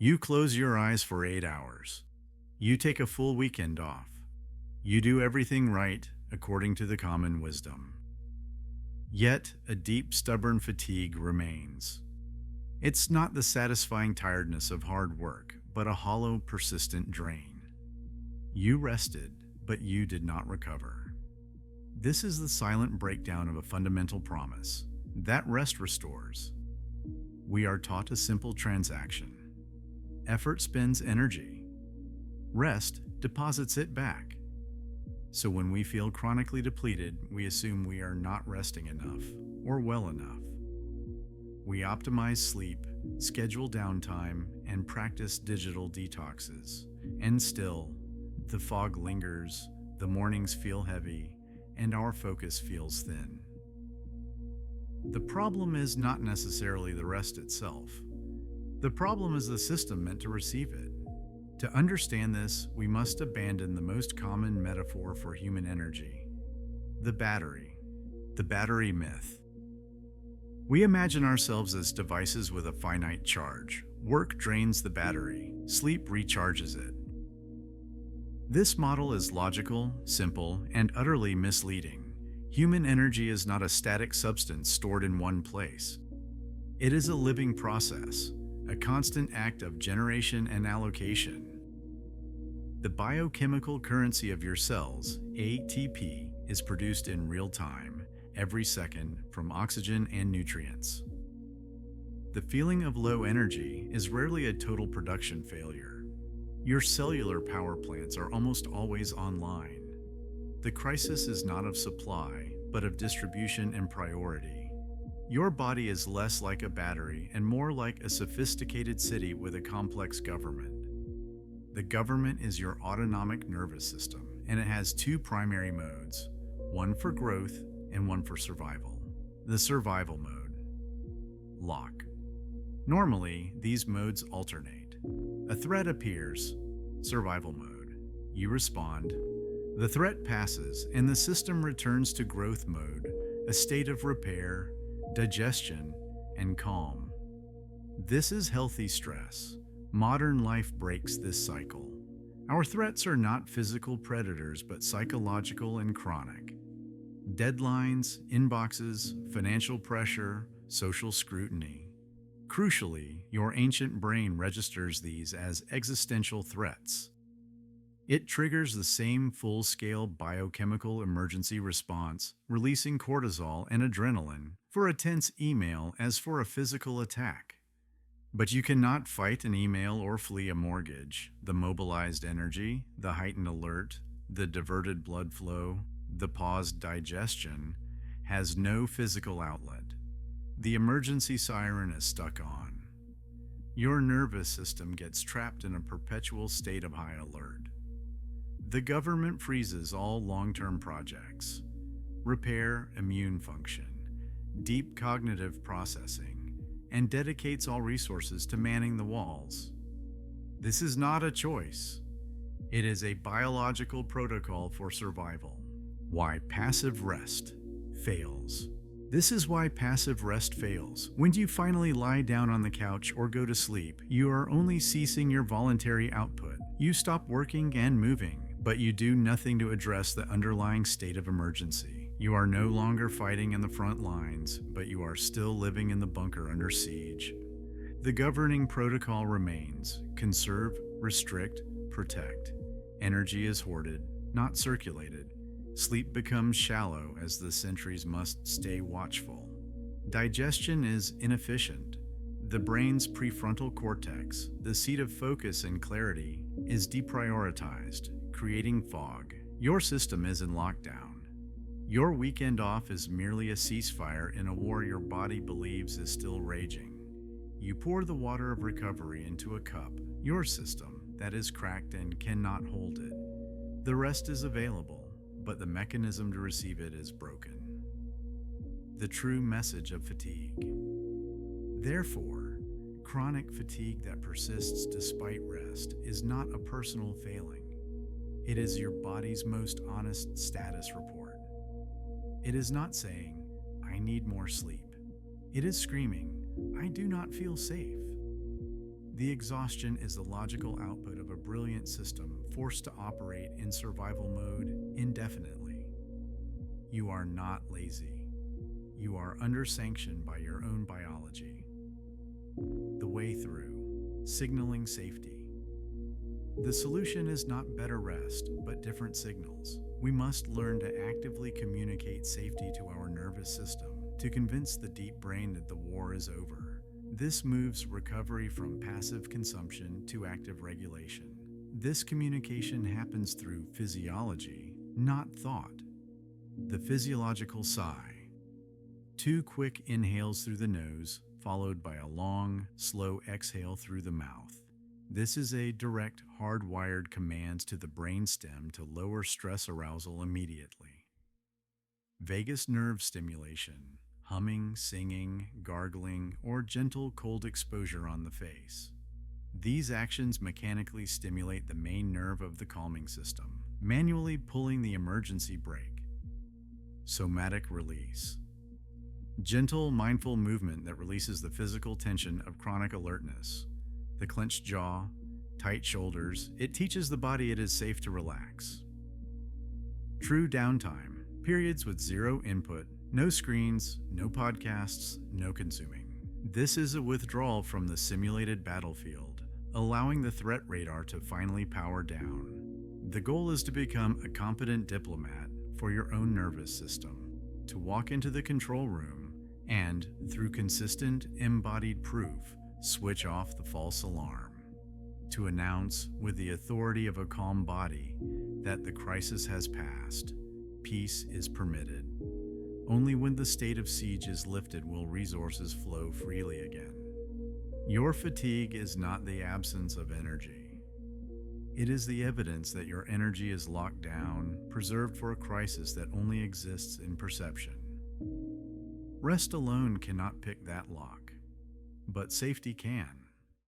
You close your eyes for 8 hours. You take a full weekend off. You do everything right according to the common wisdom. Yet, a deep, stubborn fatigue remains. It's not the satisfying tiredness of hard work, but a hollow, persistent drain. You rested, but you did not recover. This is the silent breakdown of a fundamental promise that rest restores. We are taught a simple transaction. Effort spends energy. Rest deposits it back. So when we feel chronically depleted, we assume we are not resting enough or well enough. We optimize sleep, schedule downtime, and practice digital detoxes. And still, the fog lingers, the mornings feel heavy, and our focus feels thin. The problem is not necessarily the rest itself. The problem is the system meant to receive it. To understand this, we must abandon the most common metaphor for human energy: the battery myth. We imagine ourselves as devices with a finite charge. Work drains the battery, sleep recharges it. This model is logical, simple, and utterly misleading. Human energy is not a static substance stored in one place. It is a living process, a constant act of generation and allocation. The biochemical currency of your cells, ATP, is produced in real time, every second, from oxygen and nutrients. The feeling of low energy is rarely a total production failure. Your cellular power plants are almost always online. The crisis is not of supply, but of distribution and priority. Your body is less like a battery and more like a sophisticated city with a complex government. The government is your autonomic nervous system, and it has two primary modes, one for growth and one for survival. The survival mode. Lock. Normally, these modes alternate. A threat appears, survival mode. You respond. The threat passes, and the system returns to growth mode, a state of repair, digestion, and calm. This is healthy stress. Modern life breaks this cycle. Our threats are not physical predators, but psychological and chronic. Deadlines, inboxes, financial pressure, social scrutiny. Crucially, your ancient brain registers these as existential threats. It triggers the same full-scale biochemical emergency response, releasing cortisol and adrenaline for a tense email as for a physical attack. But you cannot fight an email or flee a mortgage. The mobilized energy, the heightened alert, the diverted blood flow, the paused digestion has no physical outlet. The emergency siren is stuck on. Your nervous system gets trapped in a perpetual state of high alert. The government freezes all long-term projects, repair immune function, deep cognitive processing, and dedicates all resources to manning the walls. This is not a choice. It is a biological protocol for survival. Why passive rest fails. This is why passive rest fails. When you finally lie down on the couch or go to sleep, you are only ceasing your voluntary output. You stop working and moving, but you do nothing to address the underlying state of emergency. You are no longer fighting in the front lines, but you are still living in the bunker under siege. The governing protocol remains: conserve, restrict, protect. Energy is hoarded, not circulated. Sleep becomes shallow as the sentries must stay watchful. Digestion is inefficient. The brain's prefrontal cortex, the seat of focus and clarity, is deprioritized, creating fog. Your system is in lockdown. Your weekend off is merely a ceasefire in a war your body believes is still raging. You pour the water of recovery into a cup, your system, that is cracked and cannot hold it. The rest is available, but the mechanism to receive it is broken. The true message of fatigue. Therefore, chronic fatigue that persists despite rest is not a personal failing. It is your body's most honest status report. It is not saying, "I need more sleep." It is screaming, "I do not feel safe." The exhaustion is the logical output of a brilliant system forced to operate in survival mode indefinitely. You are not lazy. You are under sanction by your own biology. The way through, signaling safety. The solution is not better rest, but different signals. We must learn to actively communicate safety to our nervous system to convince the deep brain that the war is over. This moves recovery from passive consumption to active regulation. This communication happens through physiology, not thought. The physiological sigh. 2 quick inhales through the nose, followed by a long, slow exhale through the mouth. This is a direct, hardwired command to the brainstem to lower stress arousal immediately. Vagus nerve stimulation, humming, singing, gargling, or gentle cold exposure on the face. These actions mechanically stimulate the main nerve of the calming system, manually pulling the emergency brake. Somatic release. Gentle, mindful movement that releases the physical tension of chronic alertness. The clenched jaw, tight shoulders, it teaches the body it is safe to relax. True downtime, periods with zero input, no screens, no podcasts, no consuming. This is a withdrawal from the simulated battlefield, allowing the threat radar to finally power down. The goal is to become a competent diplomat for your own nervous system, to walk into the control room and, through consistent, embodied proof, switch off the false alarm, to announce with the authority of a calm body that the crisis has passed. Peace is permitted. Only when the state of siege is lifted will resources flow freely again. Your fatigue is not the absence of energy. It is the evidence that your energy is locked down, preserved for a crisis that only exists in perception. Rest alone cannot pick that lock, but safety can.